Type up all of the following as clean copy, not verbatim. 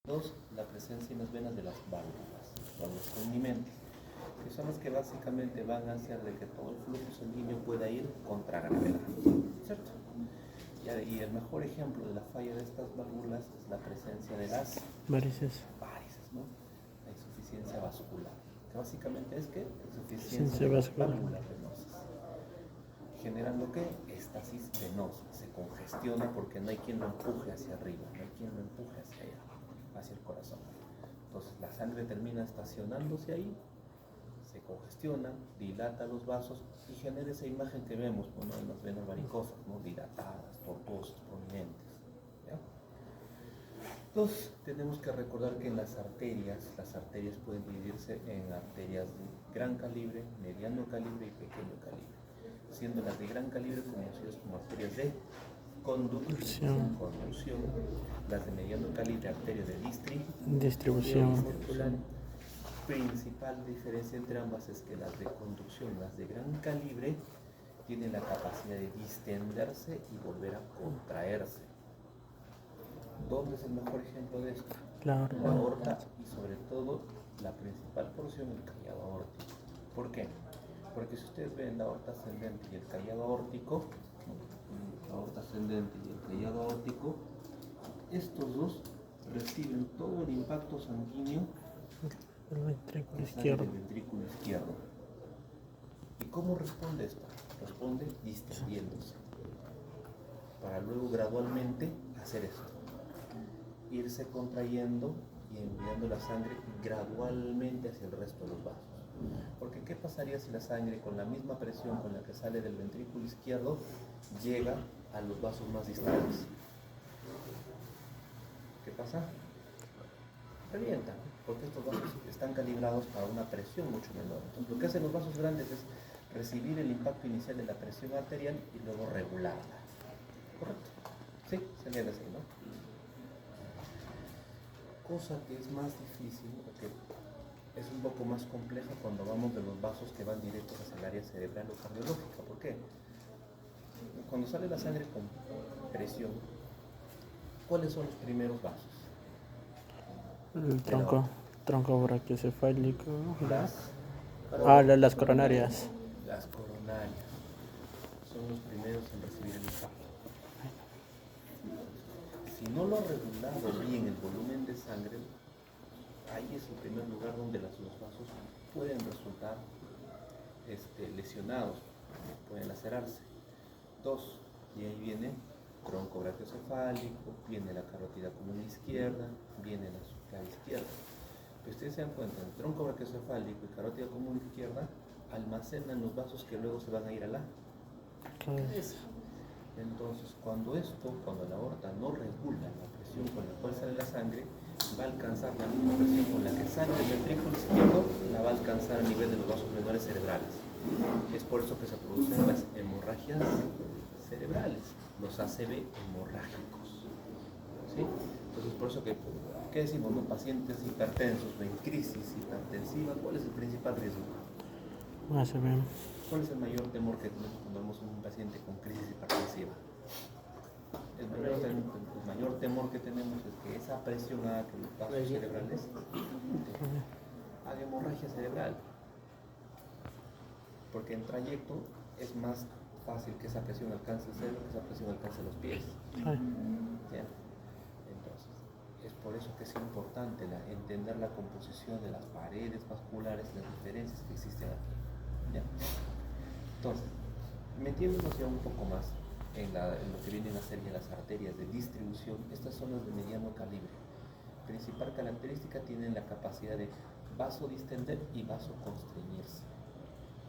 Dos, la presencia en las venas de las válvulas condimentos, que son las que básicamente van a hacer de que todo el flujo sanguíneo pueda ir contra gravedad, ¿cierto? Y el mejor ejemplo de la falla de estas válvulas es la presencia de las varices, ¿no? La insuficiencia vascular, que básicamente es que insuficiencia de vascular, válvulas venosas, generando que estasis venosa, se congestiona porque no hay quien lo empuje hacia arriba, no hay quien lo empuje hacia allá, hacia el corazón. Entonces la sangre termina estacionándose ahí, se congestiona, dilata los vasos y genera esa imagen que vemos, ¿no? En las venas varicosas, ¿no? Dilatadas, tortuosas, prominentes, ¿ya? Entonces tenemos que recordar que en las arterias pueden dividirse en arterias de gran calibre, mediano calibre y pequeño calibre, siendo las de gran calibre conocidas como arterias de conducción, las de mediano calibre arterias de distribución. Principal diferencia entre ambas es que las de conducción, las de gran calibre, tienen la capacidad de distenderse y volver a contraerse. ¿Dónde es el mejor ejemplo de esto? La aorta y sobre todo la principal porción, el callado aórtico. ¿Por qué? Porque si ustedes ven la aorta ascendente y el callado aórtico, estos dos reciben todo el impacto sanguíneo el ventrículo izquierdo. del ventrículo izquierdo. ¿Y cómo responde esto? Responde distendiéndose, para luego gradualmente hacer esto, irse contrayendo y enviando la sangre gradualmente hacia el resto de los vasos. Porque ¿qué pasaría si la sangre, con la misma presión con la que sale del ventrículo izquierdo, llega a los vasos más distales? ¿Qué pasa? Revientan, porque estos vasos están calibrados para una presión mucho menor. Entonces, lo que hacen los vasos grandes es recibir el impacto inicial de la presión arterial y luego regularla. ¿Correcto? Sí, se entiende así, ¿no? Cosa que es más difícil, porque es un poco más compleja cuando vamos de los vasos que van directos hacia el área cerebral o cardiológica. ¿Por qué? Cuando sale la sangre con presión, ¿cuáles son los primeros vasos? El tronco brachiocefálico. Las Coronarias. Las coronarias son los primeros en recibir el impacto. Si no lo ha regulado bien el volumen de sangre, ahí es el primer lugar donde los vasos pueden resultar lesionados, pueden lacerarse. Dos, y ahí viene tronco brachiocefálico, viene la carótida común izquierda, viene la subclava izquierda. Pero ustedes se dan cuenta, el tronco brachiocefálico y carótida común izquierda almacenan los vasos que luego se van a ir a la cabeza. Entonces, cuando la aorta no regula la presión con la cual sale la sangre, va a alcanzar la misma presión con la que sale del ventrículo izquierdo, la va a alcanzar a nivel de los vasos menores cerebrales. Es por eso que se producen las hemorragias cerebrales, los ACV hemorrágicos. ¿Sí? Entonces, por eso ¿qué decimos? ¿No? Pacientes hipertensos o en crisis hipertensiva, ¿cuál es el principal riesgo? ACV. ¿Cuál es el mayor temor que tenemos cuando vemos a un paciente con crisis hipertensiva? El mayor temor que tenemos es que esa presión haga que los vasos cerebrales haga hemorragia cerebral. Porque en trayecto es más fácil que esa presión alcance el cerebro que esa presión alcance los pies. ¿Ya? Entonces, es por eso que es importante entender la composición de las paredes vasculares, las diferencias que existen aquí. ¿Ya? Entonces, metiéndonos ya un poco más en lo que vienen a ser ya las arterias de distribución, estas son las de mediano calibre. Principal característica, tienen la capacidad de vasodistender y vasoconstreñirse.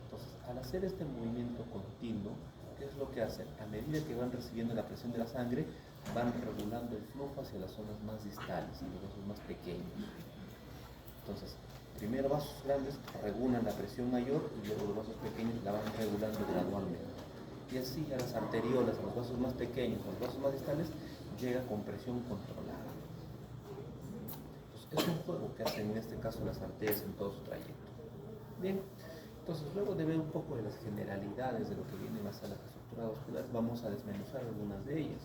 Entonces, al hacer este movimiento continuo, ¿qué es lo que hacen? A medida que van recibiendo la presión de la sangre, van regulando el flujo hacia las zonas más distales y los vasos más pequeños. Entonces, primero vasos grandes regulan la presión mayor y luego los vasos pequeños la van regulando gradualmente. Y así a las arteriolas, a los vasos más pequeños, a los vasos más distales, llega con presión controlada. Entonces, es un juego que hacen en este caso las arterias en todo su trayecto. Bien, entonces luego de ver un poco de las generalidades de lo que viene más a la estructura vascular, vamos a desmenuzar algunas de ellas.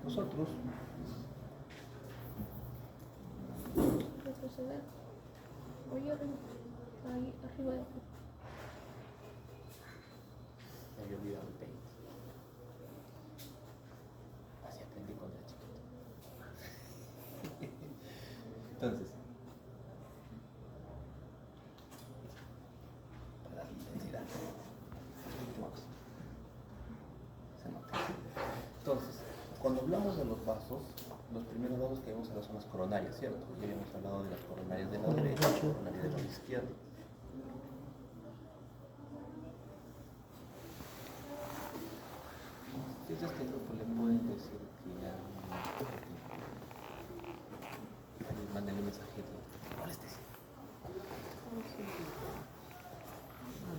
Nosotros ver. Oye, arriba. Ahí, arriba de aquí. Me había olvidado el paint. Así aprendí cuando era chiquito. Entonces, para darle intensidad. Se nota. Entonces, cuando hablamos de los vasos, los primeros vasos que vemos son las zonas coronarias, ¿cierto? Ya habíamos hablado de las coronarias de la derecha, las coronarias de la izquierda. Si es este grupo, le pueden decir que ya manden un mensajito. No molestes.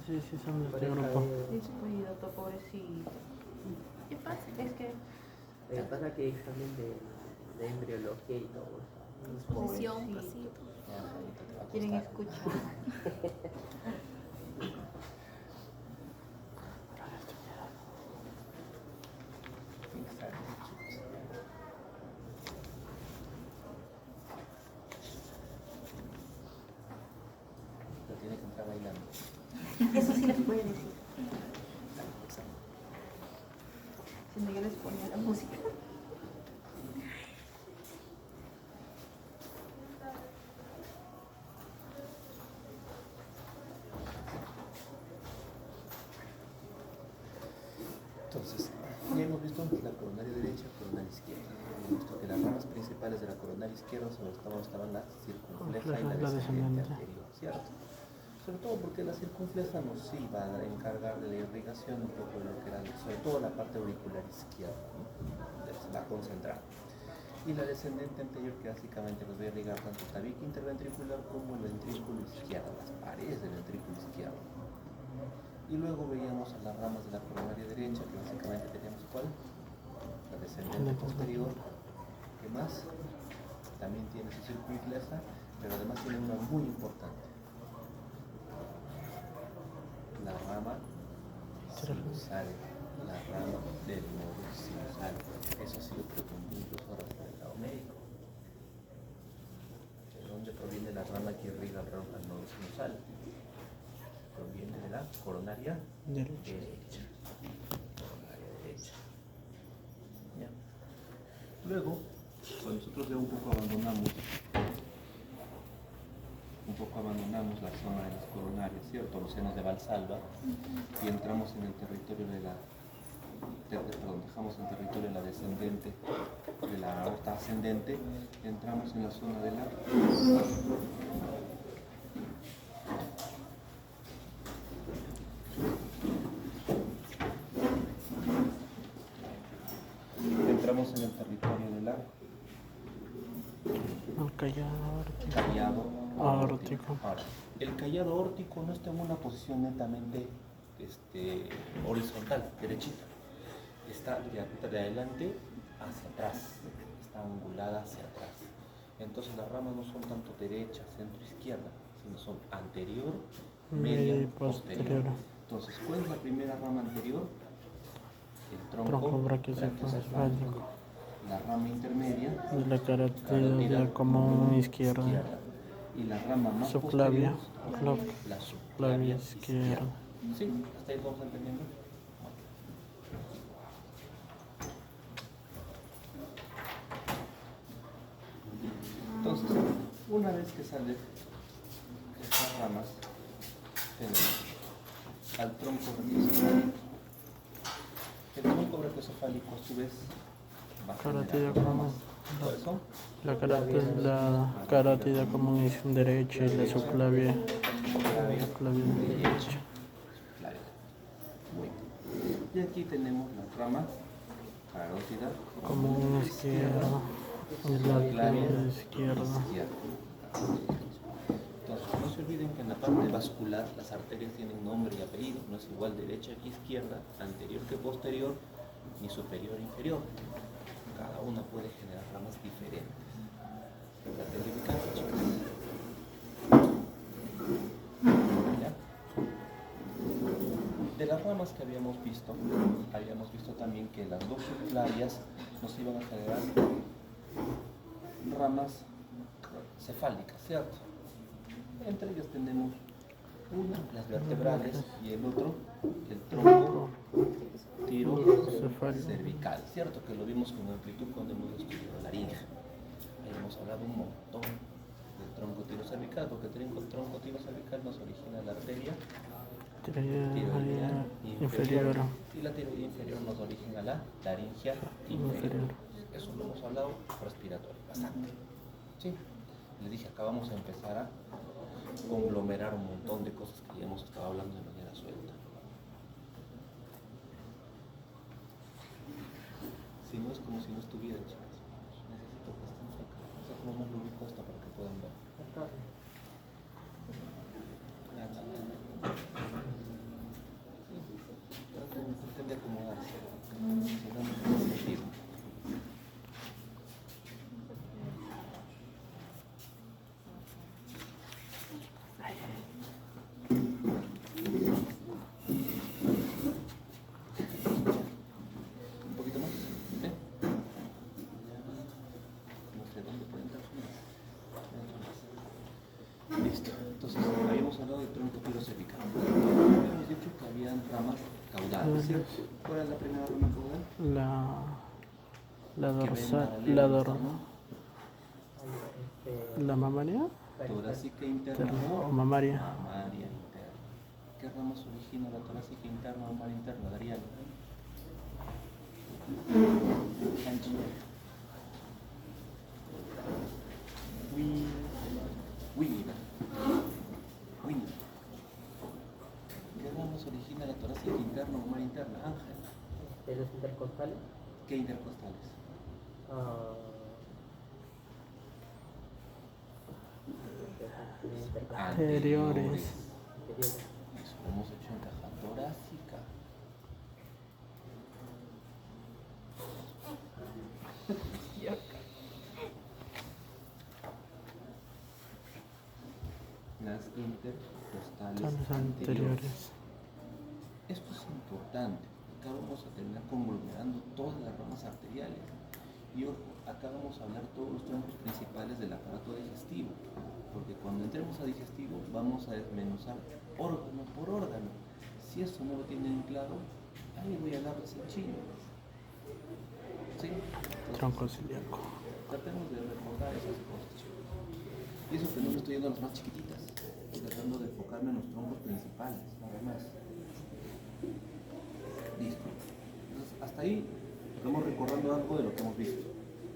Sí, sí, son de este grupo. Descuidado, pobrecito. ¿Qué pasa? Es que Lo que pasa es que hay examen de embriología y todo eso. exposición, Pobrecito. pasito. Ya, ahorita te va a Quieren costar. escuchar. Exacto, chicos. Pero tiene que entrar bailando. Eso sí les puede decir. Si no, yo les ponía la música. Entonces, ya hemos visto la coronaria derecha y coronaria izquierda. Hemos visto que las ramas principales de la coronaria izquierda estaban la circunfleja y la descendente anterior, ¿cierto? Sobre todo porque la circunfleja nos iba a encargar de la irrigación un poco de lo que era, sobre todo la parte auricular izquierda, ¿no? La concentral. Y la descendente anterior, que básicamente nos va a irrigar tanto el tabique interventricular como el ventrículo izquierdo, las paredes del ventrículo izquierdo. Y luego veíamos a las ramas de la coronaria derecha, que básicamente teníamos ¿cuál? La descendente posterior. ¿Qué más? También tiene su circunfleja, pero además tiene una muy importante. La rama sinusal, la rama del nódulo sinusal. Eso ha sido preguntado incluso ahora por el lado médico. ¿De dónde proviene la rama que irriga al nódulo sinusal? Proviene de la coronaria derecha. Coronaria derecha. ¿Ya? Luego, cuando nosotros ya un poco abandonamos la zona de las coronarias, ¿cierto? Los senos de Valsalva, y entramos en el territorio dejamos el territorio de la descendente, de la aorta ascendente, entramos en la zona de la entramos en el territorio de la El callado callado aórtico. Ahora, el callado aórtico no está en una posición netamente horizontal, derechita. Está de adelante hacia atrás, está angulada hacia atrás. Entonces las ramas no son tanto derecha, centro, izquierda, sino son anterior, media y posterior. Entonces, ¿cuál es la primera rama anterior? El tronco brachiocefálico. La rama intermedia, Y la carótida común izquierda. Y la rama más Subclavia. posterior, la subclavia izquierda. ¿Sí? ¿Hasta ahí vamos entendiendo? Entonces, una vez que salen estas ramas, tenemos al tronco brachiocefálico. El tronco brachiocefálico, a su vez, va a Carótida generar común. ramas. ¿Cuáles son? La carótida común es derecha y la subclavia derecha. Claro. Muy bien. Y aquí tenemos la rama carótida Común izquierda y la clavia izquierda. Entonces, no se olviden que en la parte vascular las arterias tienen nombre y apellido, no es igual derecha que izquierda, anterior que posterior, ni superior e inferior. Cada una puede generar ramas diferentes. ¿La tengo ubicada, chicos? ¿Ya? De las ramas que habíamos visto también que las dos subclavias nos iban a generar ramas cefálicas, ¿cierto? Entre ellas tenemos una, las vertebrales, y el otro, el tronco cervical, ¿cierto? Que lo vimos con amplitud cuando hemos estudiado laringe. Ahí hemos hablado un montón del tronco cervical, porque el tronco cervical nos origina la arteria tiroidea inferior, y la tiroidea inferior nos origina la laringia inferior. Eso lo hemos hablado respiratorio, bastante. Sí, les dije, acá vamos a empezar a conglomerar un montón de cosas que ya hemos estado hablando de manera suelta. Si no, es como si no estuviera, chicos. Necesito que estén acá. O sea, como más lo ubico hasta para que puedan ver. Traten de acomodarse. Si no, no tiene sentido. Un poquito más. ¿Sí? No sé dónde pueden entrar. Listo. Entonces, habíamos hablado del tronco cervical. Habíamos dicho que habían ramas caudales, ¿cierto? ¿Cuál es la primera rama caudal? La dorsal, la mamaria, Torácica interna o mamaria. mamaria interna. ¿Qué ramas origina la torácica interna o mamaria interna, Darían? Winnie. ¿Qué ramas origina la torácica interna o mamaria interna, Ángel? ¿De los intercostales? ¿Qué intercostales? Anteriores. Eso lo hemos hecho en caja torácica. Las intercostales anteriores. Esto es importante. Acá vamos a terminar conglomerando todas las ramas arteriales. Y ojo, acá vamos a hablar todos los troncos principales del aparato digestivo. Porque cuando entremos a digestivo vamos a desmenuzar órgano por órgano. Si eso no lo tienen claro, ahí voy a darles el chino. ¿Sí? Entonces, Tronco celíaco. tratemos de recordar esas cosas. Y eso que no me estoy yendo a las más chiquititas. Estoy tratando de enfocarme en los troncos principales, nada más. Listo. Entonces, hasta ahí estamos recordando algo de lo que hemos visto.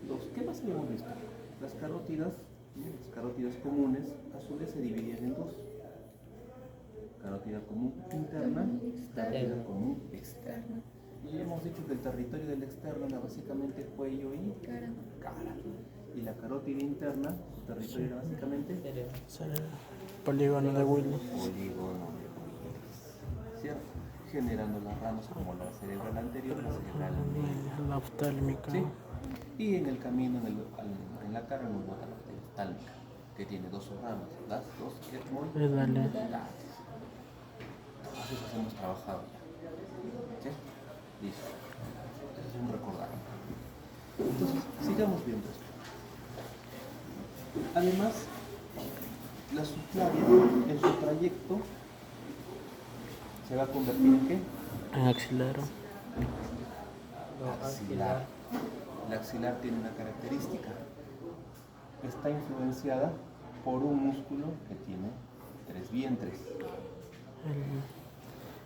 Dos, ¿qué más habíamos visto? Las carótidas comunes a su vez se dividían en dos. Carótida común interna, carótida común externa. Y hemos dicho que el territorio del externo era básicamente cuello y cara. Y la carótida interna, su territorio era básicamente Polígono de Willy. polígono de Willis, ¿cierto? Generando las ramas como la cerebral anterior, la cerebral media. La oftálmica. ¿Sí? Y en el camino, en la cara, nos bota la arteria oftálmica, que tiene dos ramas, las dos etmoidales. Todas esas hemos trabajado ya. ¿Sí? Listo. Eso es un recordar. Entonces, sigamos viendo esto. Además, la subclavia en su trayecto se va a convertir en ¿qué? En axilar. Axilar. La axilar tiene una característica. Está influenciada por un músculo que tiene 3 vientres.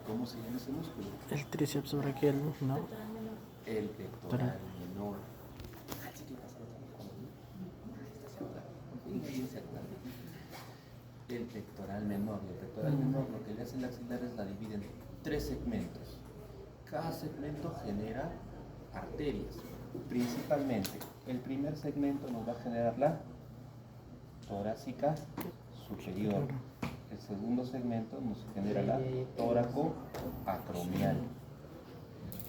¿Cómo se llama ese músculo? El tríceps braquial, ¿no? El pectoral menor. El pectoral menor. Y el pectoral menor lo que le hace el axilar es la divide en 3 segmentos. Cada segmento genera arterias. Principalmente, el primer segmento nos va a generar la torácica superior. El segundo segmento nos genera la tóraco-acromial.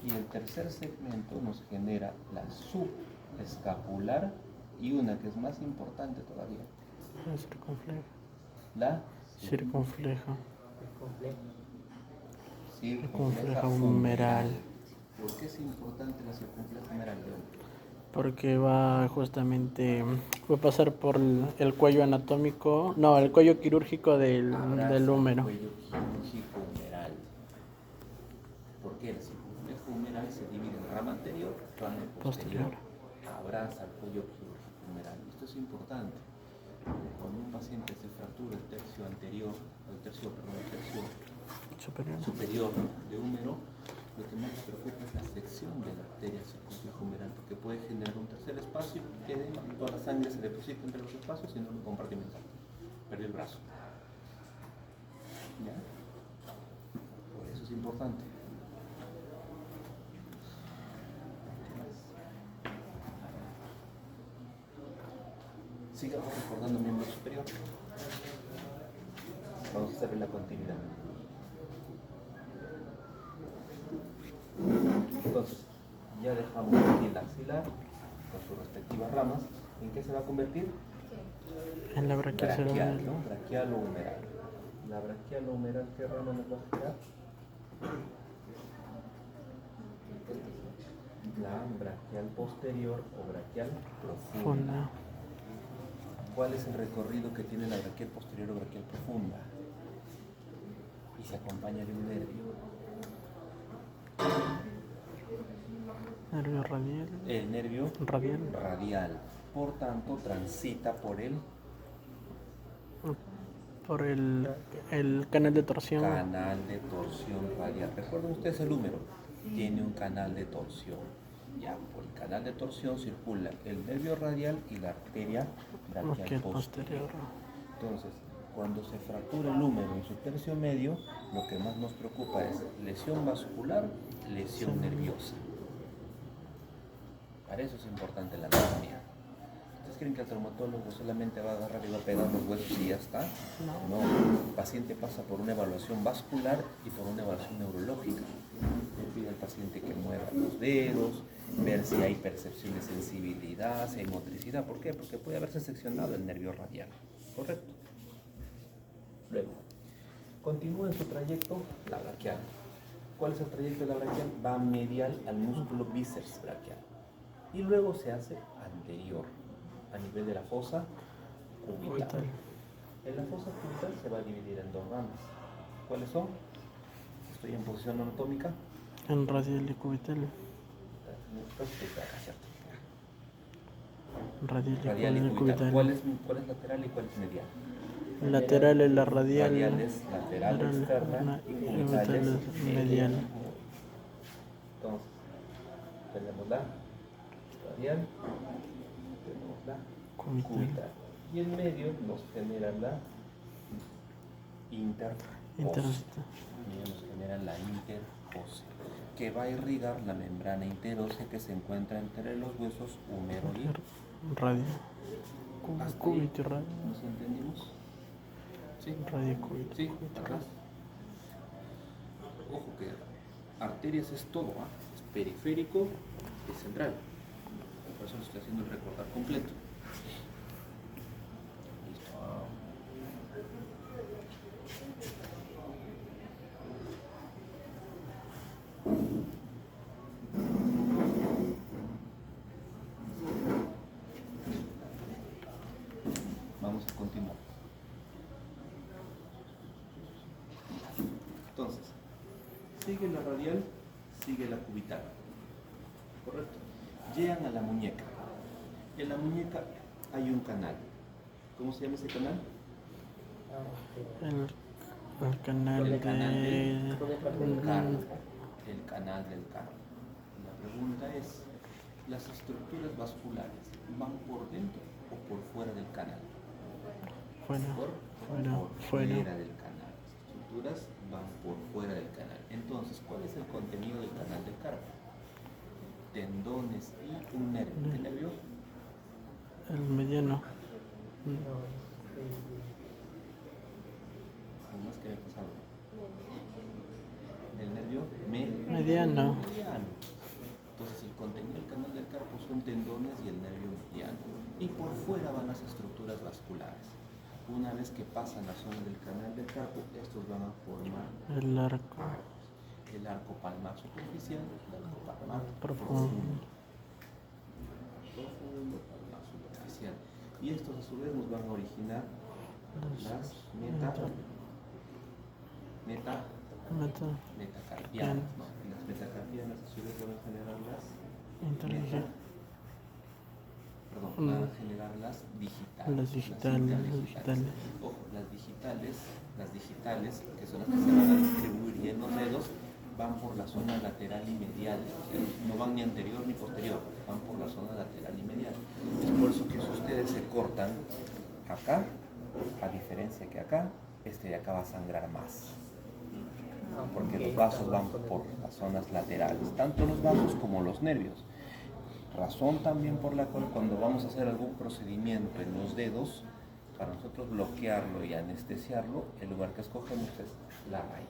Y el tercer segmento nos genera la subescapular y una que es más importante todavía. La circunfleja. La Circunfleja. circunfleja Humeral. ¿Por qué es importante la circunfleja humeral? porque va justamente, va a pasar por el cuello anatómico, no, el cuello quirúrgico del húmero. Cuello quirúrgico humeral. ¿Por qué? El circunflejo humeral se divide en rama anterior, rama posterior. Abraza el cuello quirúrgico humeral. Esto es importante. Cuando un paciente se fractura el tercio anterior, el tercio superior de húmero, lo que más nos preocupa es la sección de la arteria circunflejo humeral, porque puede generar un tercer espacio, que toda la sangre se deposita entre los espacios y no lo compartimenta. Perdió el brazo. ¿Ya? Por eso es importante. Sigamos recordando el miembro superior. Vamos a hacer la continuidad. Entonces, ya dejamos aquí el axilar con sus respectivas ramas. ¿En qué se va a convertir? En la braquial, ¿no? Braquial o humeral. La braquial o humeral, ¿qué rama nos va a girar? La braquial posterior o braquial profunda. ¿Cuál es el recorrido que tiene la braquial posterior o braquial profunda? Y se acompaña de un nervio. Nervio radial. El nervio radial. Por tanto, transita por el canal de torsión. Canal de torsión radial. Recuerden ustedes el húmero. Tiene un canal de torsión. Ya, por el canal de torsión circula el nervio radial y la arteria braquial posterior. Entonces, cuando se fractura el húmero en su tercio medio, lo que más nos preocupa es lesión vascular, lesión nerviosa. Para eso es importante la anatomía. ¿Ustedes creen que el traumatólogo solamente va a agarrar y va a pegar los huesos y ya está? No. El paciente pasa por una evaluación vascular y por una evaluación neurológica. Le pide al paciente que mueva los dedos, ver si hay percepción de sensibilidad, si hay motricidad. ¿Por qué? Porque puede haberse seccionado el nervio radial. ¿Correcto? Luego, continúa en su trayecto la braquial. ¿Cuál es el trayecto de la braquial? Va medial al músculo bíceps braquial. Y luego se hace anterior, a nivel de la fosa cubital. En la fosa cubital se va a dividir en dos ramas. ¿Cuáles son? Estoy en posición anatómica. En radial y cubital. Radial y cubital. ¿Cuál es lateral y cuál es medial? Lateral es la radial. Radial es lateral externa y cubital es medial. Entonces, tenemos la radial, tenemos la cubital. Y en medio nos genera la interosea. Nos genera la interosea, que va a irrigar la membrana interósea que se encuentra entre los huesos húmero y radio. Cúbito y radio. ¿Nos entendimos? Sí. Radio cúbito. Sí, atrás. Ojo que arterias es todo, ¿ah? Es periférico y central. Por eso lo estoy haciendo el recordar completo. Listo. Vamos a continuar. Entonces, sigue la radial, sigue la cubital. ¿Correcto? Llegan a la muñeca. En la muñeca hay un canal. ¿Cómo se llama ese canal? El canal del carno. de... El canal del carno. La pregunta es, ¿las estructuras vasculares van por dentro o por fuera del canal? Fuera del canal. Las estructuras van por fuera del canal. Entonces, ¿cuál es el contenido del canal del carpo? Tendones y un nervio. ¿Qué nervio? El mediano. ¿Algo más que me ha pasado? El nervio mediano. Entonces, el contenido del canal del carpo son tendones y el nervio mediano. Y por fuera van las estructuras vasculares. Una vez que pasan la zona del canal del carpo, estos van a formar el arco. El arco palmar superficial, el arco palmar profundo. profundo, para el más superficial. Y estos a su vez nos van a originar las metacarpianas, ¿no? Y las metacarpianas a su vez van a generar las van a generar las digitales. Las digitales. Ojo, las digitales, que son las que se van a distribuir y en los dedos, van por la zona lateral y medial, no van ni anterior ni posterior, van por la zona lateral y medial. Es por eso que si ustedes se cortan acá, a diferencia que acá, este de acá va a sangrar más. Porque los vasos van por las zonas laterales, tanto los vasos como los nervios. Razón también por la cual cuando vamos a hacer algún procedimiento en los dedos, para nosotros bloquearlo y anestesiarlo, el lugar que escogemos es la raíz.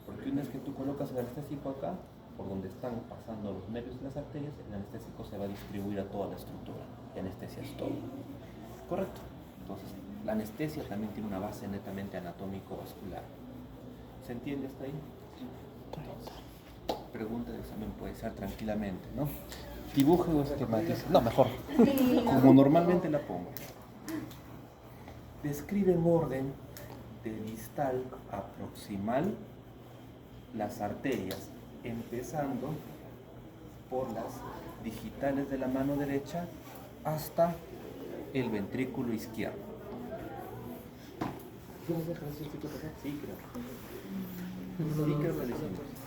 Porque una vez que tú colocas el anestésico acá, por donde están pasando los nervios y las arterias, el anestésico se va a distribuir a toda la estructura y anestesias todo. ¿Correcto? Entonces, la anestesia también tiene una base netamente anatómico-vascular. ¿Se entiende hasta ahí? Entonces, pregunta de examen puede ser tranquilamente, ¿no? Dibuje o esquematice. No, mejor. Como normalmente la pongo. Describe en orden de distal a proximal las arterias, empezando por las digitales de la mano derecha hasta el ventrículo izquierdo. ¿Tienes ejercicio? Sí, creo.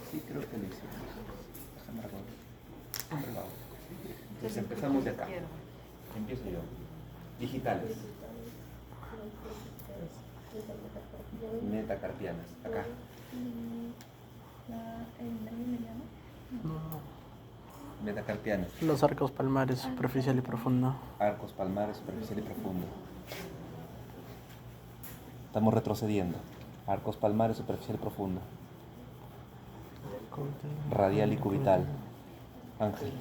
Sí, creo que lo hicimos. Déjame recordar. Entonces empezamos de acá. Empiezo yo. Digitales. Metacarpianas. Acá. Metacarpianas. Los arcos palmares, superficial y profundo. Arcos palmares, superficial y profundo. Estamos retrocediendo. Arcos palmares, superficial y profundo. Radial y cubital. Ángel.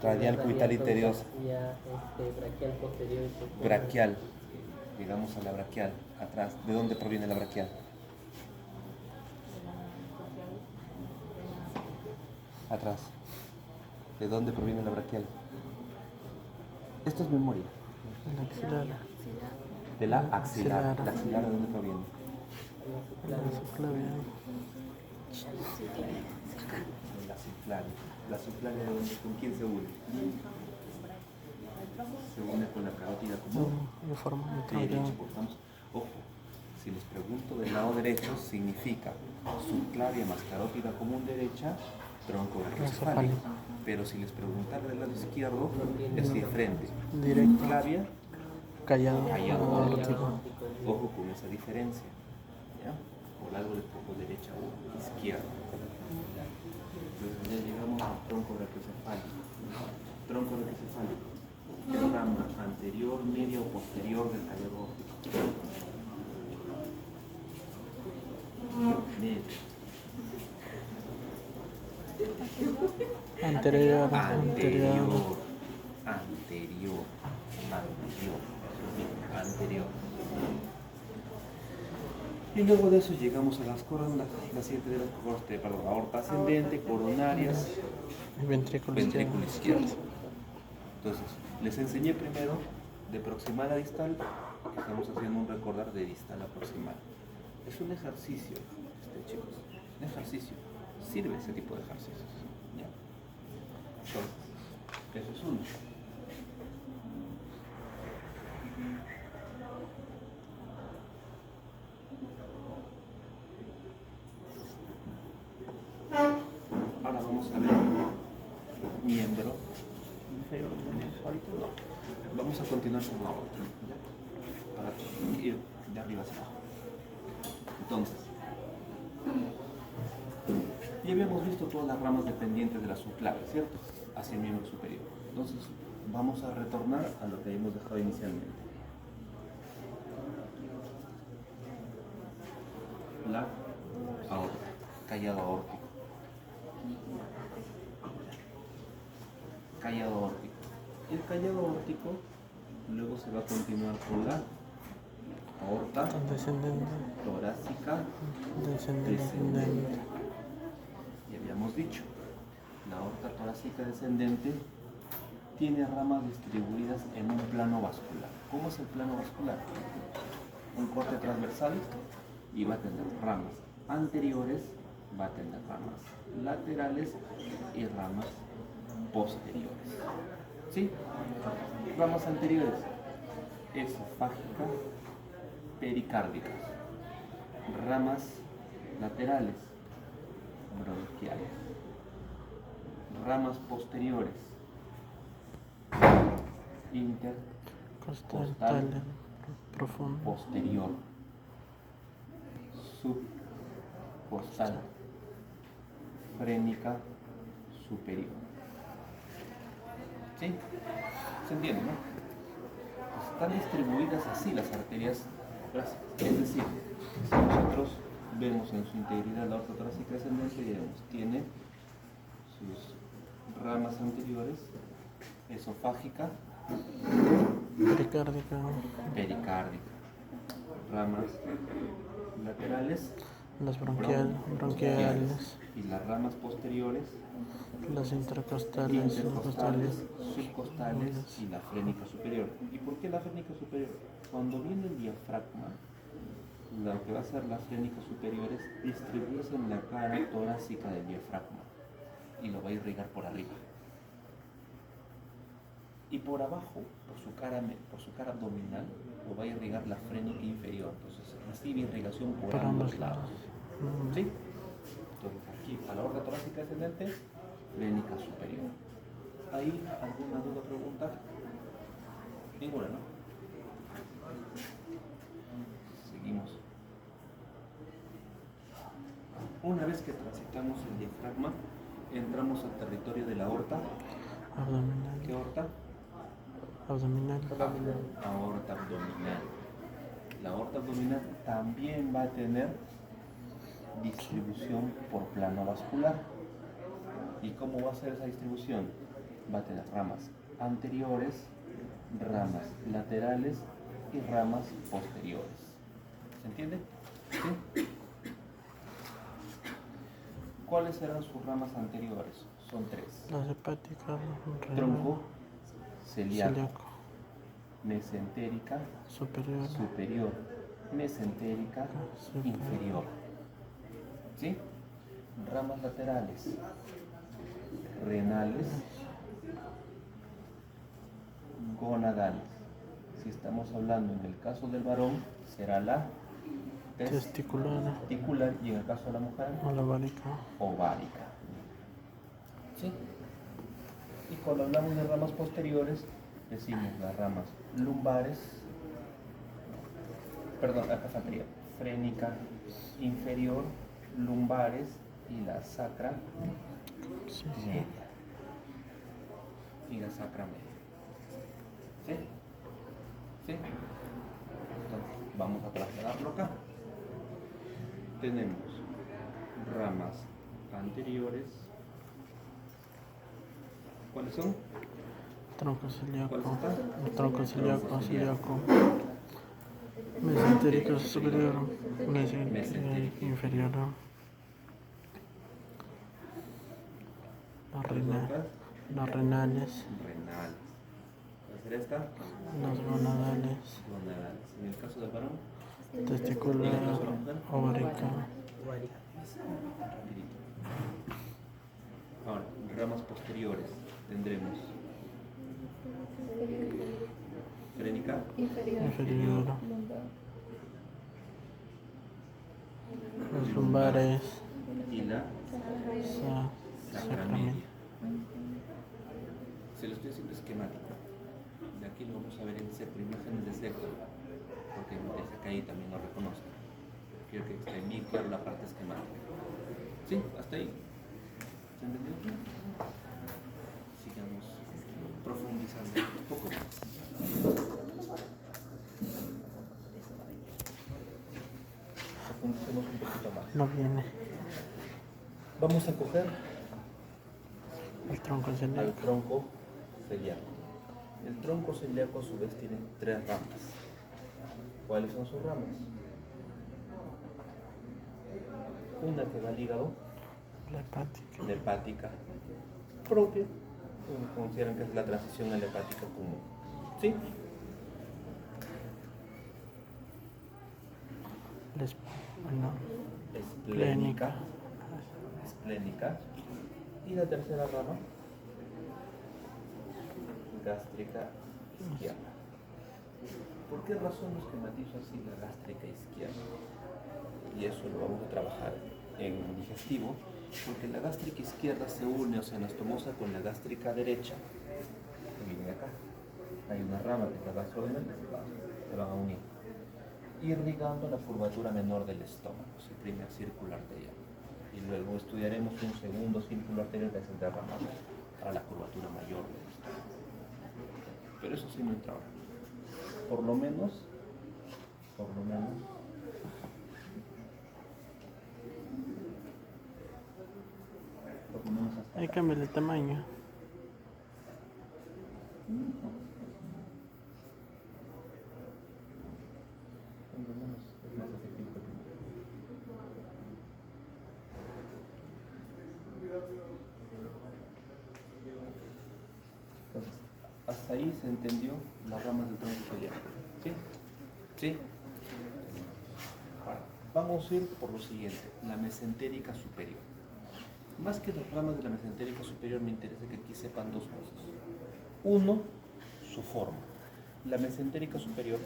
Radial, cubital y pteriosa. Braquial posterior y profundo. Braquial. Llegamos a la braquial. Atrás. ¿De dónde proviene la braquial? Atrás. ¿De dónde proviene la braquial? Esto es memoria. De la axilar. ¿La axilar de dónde proviene? La subclavia. ¿La subclavia de dónde? ¿Con quién se une? Se une con la carótida común. Derecho, ojo, si les pregunto del lado derecho, significa subclavia más carótida común derecha, tronco brachiocefálico. Pero si les preguntara del lado izquierdo, es diferente. Subclavia, callado aórtico. Ojo con esa diferencia. ¿Ya? Por algo de poco derecha o izquierda. Entonces ya llegamos al tronco brachiocefálico. Tronco brachiocefálico. ¿Qué rama? Anterior, media o posterior del callado aórtico. Media. Anterior. Y luego de eso llegamos a las coronas, las 7 de las aorta ascendente, coronarias, Ventrículo izquierdo. Entonces, les enseñé primero de proximal a distal, estamos haciendo un recordar de distal a proximal. Es un ejercicio, chicos, un ejercicio. Sirve ese tipo de ejercicios. ¿Ya? Entonces, eso es uno. Ahora vamos a ver miembro inferior. Ahorita no. Vamos a continuar con la otra. ¿Ya? Para ir de arriba hacia abajo. Entonces, ya habíamos visto todas las ramas dependientes de la subclavia, ¿cierto? Hacia el miembro superior. Entonces, vamos a retornar a lo que habíamos dejado inicialmente. La aorta, callado aórtico. Callado aórtico. El callado aórtico luego se va a continuar con la aorta torácica descendente. Ya habíamos dicho, La aorta torácica descendente tiene ramas distribuidas en un plano vascular. ¿Cómo es el plano vascular? Un corte transversal y va a tener ramas anteriores, va a tener ramas laterales y ramas posteriores. ¿Sí? Ramas anteriores, esofágica, pericárdicas. Ramas laterales, bronquiales. Ramas posteriores, intercostal profundo. posterior, subcostal, frénica superior. ¿Sí? ¿Se entiende, no? Están distribuidas así las arterias torácicas. Es decir, si nosotros vemos en su integridad la aorta torácica descendente, diremos, tiene sus ramas anteriores, esofágica, pericárdica, ramas laterales, las bronquiales, y las ramas posteriores, las intercostales, subcostales y la frénica superior. ¿Y por qué la frénica superior? Cuando viene el diafragma, lo que va a hacer la frénica superior es distribuirse en la cara torácica del diafragma y lo va a irrigar por arriba. Y por abajo, por su cara abdominal, lo va a irrigar la frénica inferior. Entonces recibe irrigación por ambos lados. ¿Sí? Entonces aquí a la aorta torácica descendente, frénica superior. ¿Hay alguna duda o pregunta? Ninguna, ¿no? Seguimos. Una vez que transitamos el diafragma, entramos al territorio de la aorta. abdominal. ¿Qué aorta? Abdominal. Aorta abdominal. La aorta abdominal también va a tener distribución por plano vascular. ¿Y cómo va a ser esa distribución? Va a tener ramas anteriores, ramas laterales y ramas posteriores. ¿Se entiende? ¿Sí? ¿Cuáles serán sus ramas anteriores? Son tres. Las hepáticas, Tronco, celíaco, celíaco, mesentérica, superior, mesentérica, superior. inferior. ¿Sí? Ramas laterales, renales, gonadales. Si estamos hablando en el caso del varón, será la testicular, y en el caso de la mujer, ovárica. ¿Sí? Y cuando hablamos de ramas posteriores, decimos las ramas lumbares, acá faltaría frénica inferior, lumbares y la sacra media. ¿Sí? ¿Sí? Entonces, vamos a trasladarlo acá. Tenemos ramas anteriores. ¿Cuáles son? tronco celíaco, ¿Cuáles están? tronco celíaco, mesentérico superior, mesentérico inferior, los renales, ¿Cuál será esta? los gonadales, En el caso del varón, testicular, ovárica, rapidito. Ahora, ramas posteriores tendremos frénica, inferior, los lumbares, y la sacramedia. Se lo estoy haciendo esquemático. De aquí lo vamos a ver en sector, imágenes de sector, porque ese que ahí también lo reconoce. Quiero que esté bien claro la parte esquemática. ¿Sí? Hasta ahí. ¿Se entendió? Sigamos profundizando un poco más. Profundicemos un poquito más. No viene Vamos a coger el tronco al celíaco. tronco celíaco. El tronco celíaco a su vez tiene tres ramas. ¿Cuáles son sus ramas? Una que va al hígado, La la hepática propia, consideran que es la transición a la hepática común. ¿Sí? Bueno, Esplénica. Esplénica. Y la tercera rama, gástrica izquierda. ¿Por qué razón nos esquematizo así la gástrica izquierda? Y eso lo vamos a trabajar en digestivo, porque la gástrica izquierda se une o se anastomosa con la gástrica derecha, que viene acá. Hay una rama que es la gastrodental, se van a unir, irrigando la curvatura menor del estómago, su primer círculo arterial. Y luego estudiaremos un segundo círculo arterial que es el derramado para la curvatura mayor del estómago. Pero eso sí no entra ahora. Por lo menos hasta hay que acá. cambiar el tamaño. Por lo menos es más efectivo que el Entonces, hasta ahí se entendió las ramas del tronco superior. ¿Sí? ¿Sí? Ahora, vamos a ir por lo siguiente, la mesentérica superior. Más que las ramas de la mesentérica superior, me interesa que aquí sepan dos cosas. Uno, su forma. La mesentérica superior,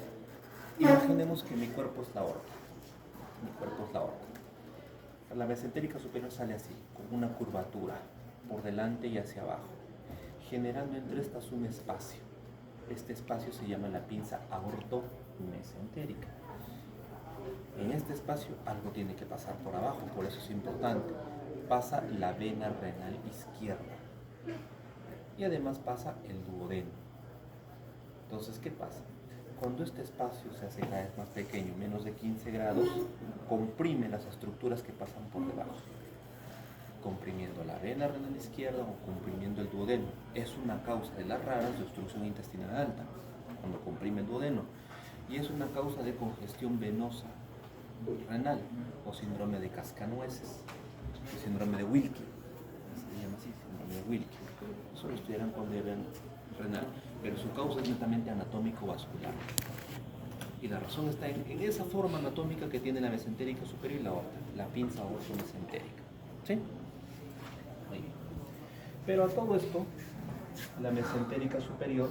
imaginemos que mi cuerpo es la aorta. Mi cuerpo es la aorta. La mesentérica superior sale así, con una curvatura por delante y hacia abajo, generando entre estas un espacio. Este espacio se llama la pinza aortomesentérica. En este espacio algo tiene que pasar por abajo, por eso es importante. Pasa la vena renal izquierda y además pasa el duodeno. Entonces, ¿qué pasa? Cuando este espacio se hace cada vez más pequeño, menos de 15 grados, comprime las estructuras que pasan por debajo, comprimiendo la vena renal izquierda o comprimiendo el duodeno. Es una causa de las raras de obstrucción intestinal alta, cuando comprime el duodeno, y es una causa de congestión venosa renal o síndrome de cascanueces, o síndrome de Wilkie, se llama así, síndrome de Wilkie. Eso lo estudiarán cuando vean renal, pero su causa es netamente anatómico-vascular. Y la razón está en esa forma anatómica que tiene la mesentérica superior y la aorta, la pinza aortomesentérica. ¿Sí? Muy bien. Pero a todo esto, la mesentérica superior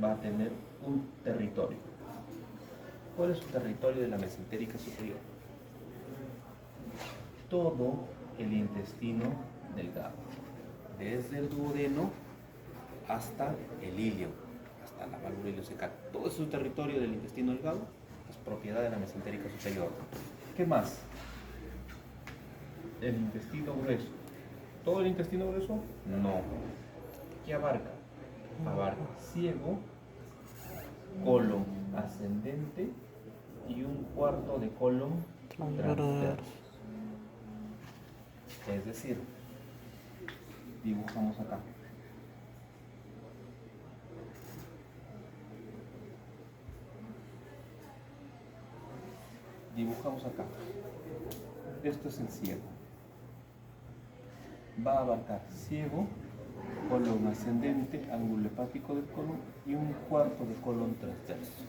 va a tener un territorio. ¿Cuál es su territorio de la mesentérica superior? Todo el intestino delgado, desde el duodeno hasta el ilio, hasta la válvula ileocecal. Todo ese territorio del intestino delgado es propiedad de la mesentérica superior. ¿Qué más? El intestino grueso. ¿Todo el intestino grueso? No. ¿Qué abarca? Abarca ciego, colon ascendente y un cuarto de colon transverso. Es decir, dibujamos acá. Dibujamos acá. Esto es el ciego. Va a abarcar ciego, colon ascendente, ángulo hepático del colon y un cuarto de colon transverso.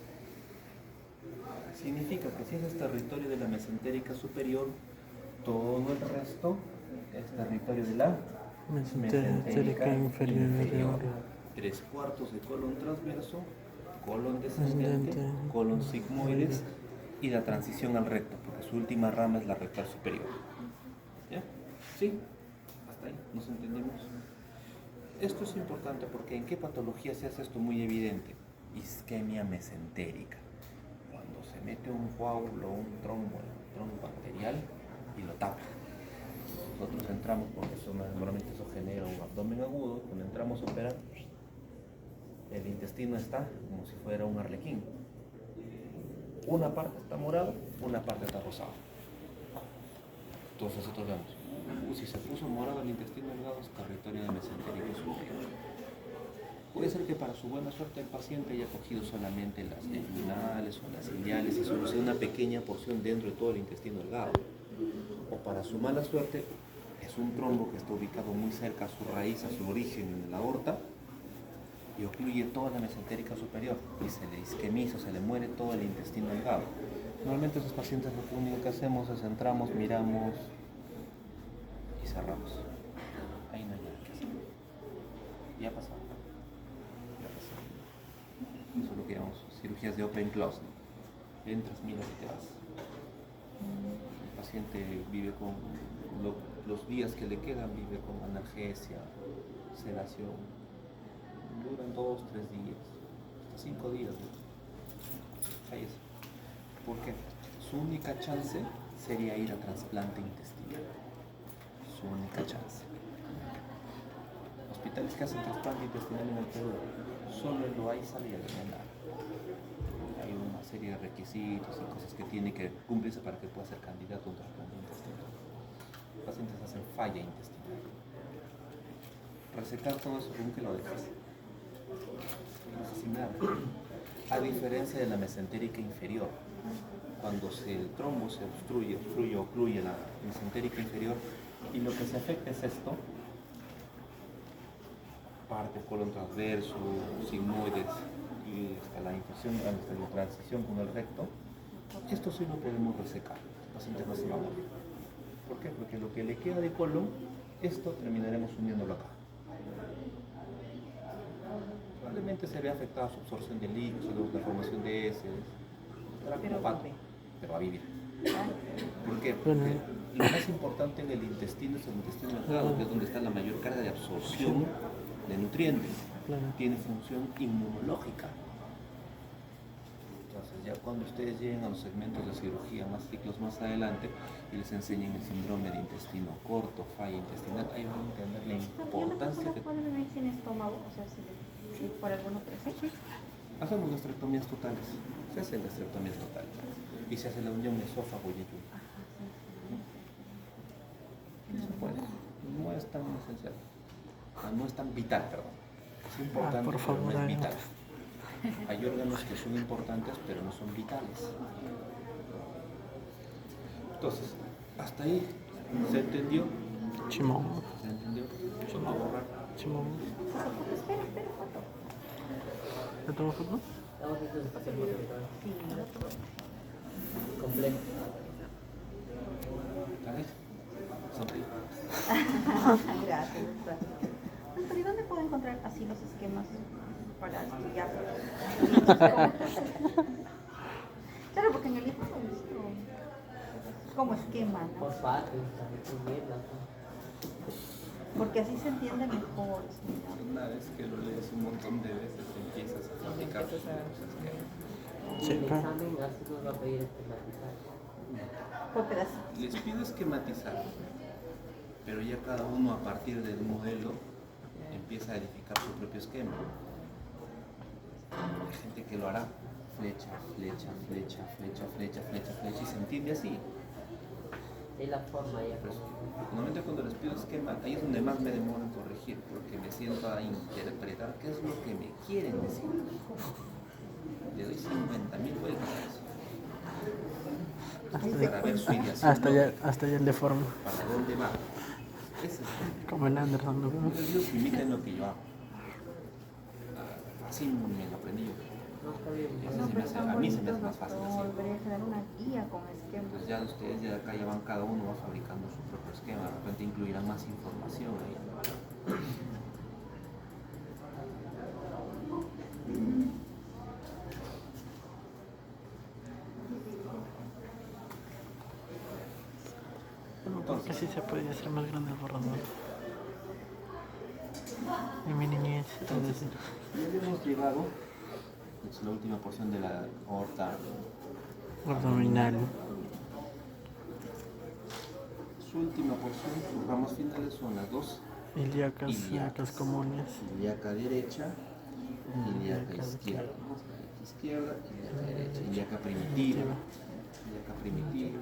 Significa que si ese es territorio de la mesentérica superior, todo el resto es territorio de la mesentérica inferior. 3/4 de colon transverso, colon descendente, colon sigmoides y la transición al recto, porque su última rama es la rectal superior. ¿Ya? ¿Sí? Hasta ahí, ¿nos entendemos? Esto es importante porque ¿en qué patología se hace esto muy evidente? Isquemia mesentérica. Cuando se mete un coágulo, un trombo arterial y lo tapa. Nosotros entramos, porque normalmente eso genera un abdomen agudo, cuando entramos a operar, el intestino está como si fuera un arlequín. Una parte está morada, una parte está rosada. Entonces nosotros vemos, si se puso morado el intestino delgado es territorio de mesentérica superior. Puede ser que para su buena suerte el paciente haya cogido solamente las inguinales o las iliales y solo sea una pequeña porción dentro de todo el intestino delgado. o para su mala suerte, es un trombo que está ubicado muy cerca a su raíz, a su origen en la aorta, y ocluye toda la mesentérica superior y se le isquemiza, se le muere todo el intestino delgado. Normalmente esos pacientes lo único que hacemos es entramos, miramos y cerramos. Ahí no hay nada que hacer. Ya pasó. Ya pasó. Eso es lo que llamamos cirugías de open close. Entras, miras y te vas. El paciente vive con los días que le quedan, vive con analgesia, sedación. Duran 2, 3 días, hasta 5 días. Ahí es. ¿Por qué? Su única chance sería ir a trasplante intestinal. Su única chance. Hospitales que hacen trasplante intestinal en el Perú, solo el Loaiza y el Remendar. Hay una serie de requisitos y cosas que tiene que cumplirse para que pueda ser candidato a un trasplante intestinal. Los pacientes hacen falla intestinal. Resecar todo eso, ¿cómo que lo dejas? Sin nada. A diferencia de la mesentérica inferior, cuando el trombo se ocluye la mesentérica inferior, y lo que se afecta es esto, parte colon transverso, sigmoides y hasta la infección, hasta la transición con el recto, esto sí lo podemos resecar, el paciente no se va a morir. ¿Por qué? Porque lo que le queda de colon, esto terminaremos uniéndolo acá. Probablemente se vea afectada su absorción de líquidos, la formación de heces, pero va a vivir. ¿Por qué? Porque lo más importante en el intestino es el intestino delgado, que es donde está la mayor carga de absorción de nutrientes. Tiene función inmunológica. Entonces ya cuando ustedes lleguen a los segmentos de cirugía, más ciclos más adelante, y les enseñen el síndrome de intestino corto, falla intestinal, ahí van a entender la importancia que... ¿Puede vivir sin estómago? O sea, si por alguna presión. Hacemos gastrectomías totales, se hacen gastrectomías totales y se hace la unión esófago y yeyuno. Eso puede, no es tan esencial, no es tan vital, perdón. Es importante, por favor, pero no es vital. Hay órganos que son importantes, pero no son vitales. Entonces, hasta ahí, ¿se entendió? Chimón. ¿Se entendió? Vamos a borrar. Chimón. Espera, foto. ¿Le tomo foto? Estamos listos de pasar por Sí, completo. ¿Sabes? Sonríe. gracias. Doctor, ¿y dónde puedo encontrar así los esquemas para estudiar? Claro, porque en el libro lo he visto como esquema, ¿no? Por partes, también, Porque así se entiende mejor. Una vez que lo lees un montón de veces, empiezas a fabricar tus esquemas. Sí, el claro. examen así nos va a pedir esquematizar. Por pedacitos. Les pido esquematizar, pero ya cada uno a partir del modelo empieza a edificar su propio esquema. Hay gente que lo hará flecha, flecha, flecha, flecha, flecha, flecha, flecha, y se entiende así. Es la forma ya. Pero normalmente cuando les pido esquema, ahí es donde más me demoro en corregir, porque me siento a interpretar qué es lo que me quieren decir. Le doy 50.000 vueltas a eso. Para ver su ideación. Hasta ya le forma. ¿Para dónde va? Ese es Como el Anderson, ¿no? ellos imiten lo que yo hago. Así me lo aprendí yo. No está bien. A mí se me hace más fácil así. Volvería a generar una guía con esquemas. Entonces ya ustedes de acá ya van, cada uno va fabricando su propio esquema. De repente incluirán más información ahí. Porque sí se podía hacer más grande el borrador. En mi niñez, es decir. Ya hemos llegado, es la última porción de la aorta Abdominal. Su última porción, sus ramas finales son las dos. Ilíacas comunes. Ilíaca derecha, ilíaca izquierda. Izquierda, ilíaca derecha, ilíaca primitiva. Ilíaca primitiva.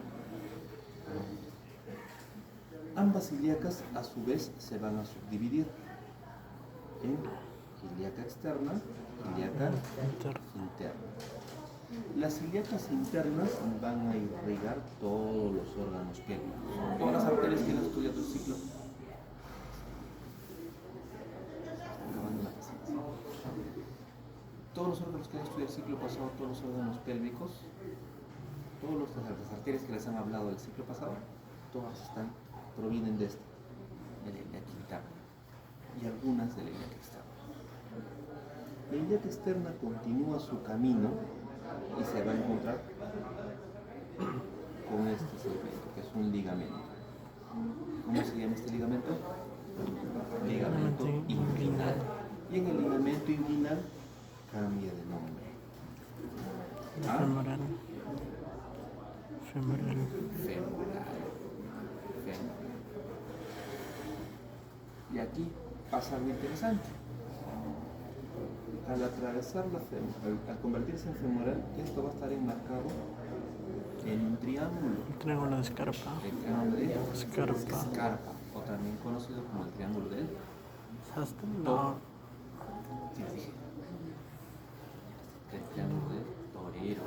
Ambas ilíacas a su vez se van a subdividir en ilíaca externa, ilíaca interna. Las ilíacas internas van a irrigar todos los órganos pélvicos, todas las arterias que han estudiado el ciclo. Acabando la paciencia. Todos los órganos que han estudiado el ciclo pasado, todos los órganos pélvicos, todas las arterias que les han hablado del ciclo pasado, todas provienen de la ilíaca interna y algunas de la ilíaca externa. La ilíaca externa continúa su camino y se va a encontrar con este segmento, que es un ligamento. ¿Cómo se llama este ligamento? Ligamento inguinal. Y en el ligamento inguinal cambia de nombre. Femoral. Femoral. Femoral. Y aquí pasa algo interesante. Al atravesar al convertirse en femoral, esto va a estar enmarcado en un triángulo. El triángulo de Scarpa. El triángulo de Scarpa. Scarpa, o también conocido como el triángulo del No. Sí, dije. El triángulo del torero.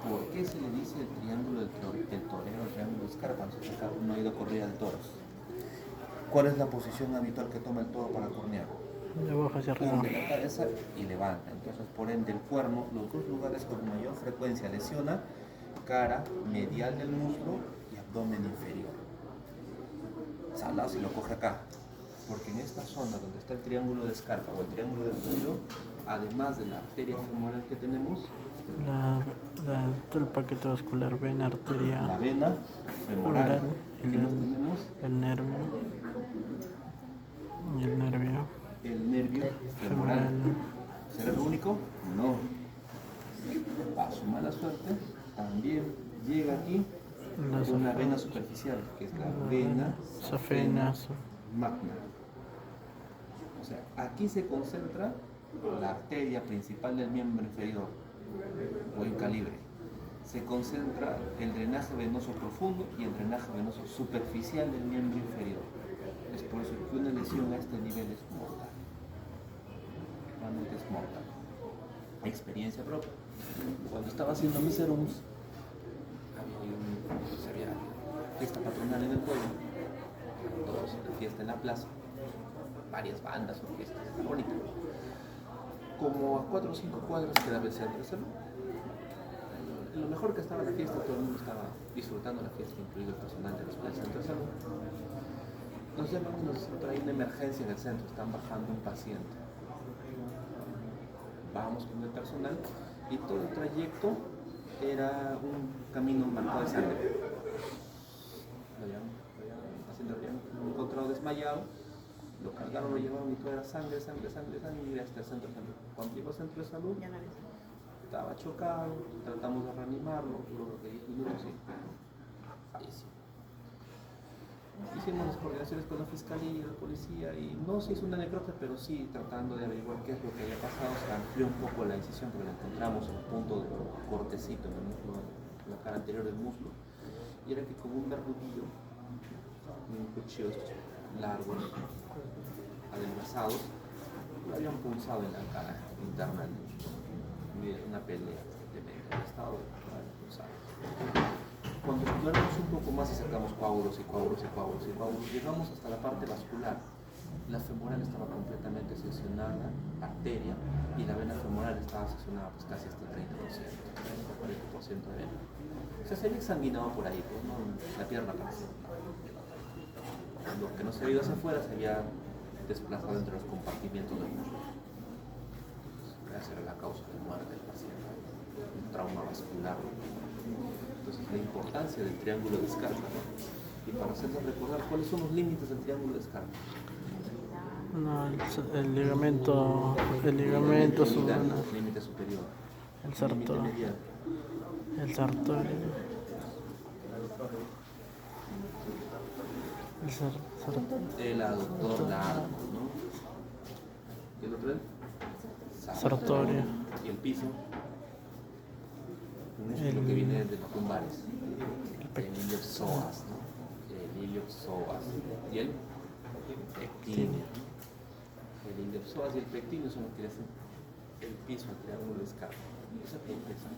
¿Por qué se le dice el triángulo del torero, el triángulo de Scarpa? Nosotros acá no ha ido corrida de toros. ¿Cuál es la posición habitual que toma el toro para cornear? De abajo hacia arriba. Hunde la cabeza y levanta. Entonces, por ende, el cuerno, los dos lugares con mayor frecuencia lesiona: cara medial del muslo y abdomen inferior. Salado si lo coge acá, porque en esta zona donde está el triángulo de Scarpa o el triángulo del cuello, además de la arteria femoral que tenemos, todo el paquete vascular, vena, arteria, la vena femoral, y ¿qué más tenemos? el nervio y el nervio El nervio femoral. ¿Será lo único? No. A su mala suerte, también llega aquí una vena superficial, que es la vena safena magna. O sea, aquí se concentra la arteria principal del miembro inferior, buen calibre. Se concentra el drenaje venoso profundo y el drenaje venoso superficial del miembro inferior. Es por eso que una lesión a este nivel es mortal. Realmente es mortal. Experiencia propia. Cuando estaba haciendo mis serums, había fiesta patronal en el pueblo, todos de fiesta en la plaza, varias bandas, orquestas, está bonito. Como a 4 o 5 cuadras quedaba el centro de salud. Lo mejor que estaba la fiesta, todo el mundo estaba disfrutando la fiesta, incluido el personal del centro de salud. Nos llaman y nos dicen: hay una emergencia en el centro, están bajando un paciente. Vamos con el personal y todo el trayecto era un camino marcado de sangre. Lo habían encontrado desmayado, lo cargaron, lo llevaron y todo era sangre, y hasta el centro de salud. Cuando llegó al centro de salud, estaba chocado, tratamos de reanimarlo, duró 10 minutos y falleció. Hicimos las coordinaciones con la fiscalía y la policía y no se hizo una necropsia, pero sí tratando de averiguar qué es lo que había pasado. Se amplió un poco la incisión porque la encontramos en un punto de cortecito en el muslo, en la cara anterior del muslo, y era que con un verdugillo, un cuchillo largos, adelgazados, lo habían punzado en la cara interna del muslo. Una pelea de estado punzado. Cuando exploramos un poco más y sacamos coágulos, llegamos hasta la parte vascular. La femoral estaba completamente seccionada, arteria, y la vena femoral estaba seccionada pues casi hasta el 30%, 40% de vena. O sea, se había exsanguinado por ahí, pues, ¿no? La pierna apareció. Lo que no se había ido hacia afuera se había desplazado entre los compartimientos del muslo. Esa era la causa de muerte del paciente, un trauma vascular. Entonces, la importancia del triángulo de Scarpa, ¿no? Y para hacerles recordar cuáles son los límites del triángulo de Scarpa. No, el ligamento sublunar, el límite superior, el sartorio, el aductor largo, ¿no? ¿Y el otro es? Sartorio. Y el piso, un músculo que viene de los lumbares, el iliopsoas, ¿no? El iliopsoas y el pectíneo. El iliopsoas y el pectíneo son los que hacen el piso al triángulo es K. Esa es la impresión.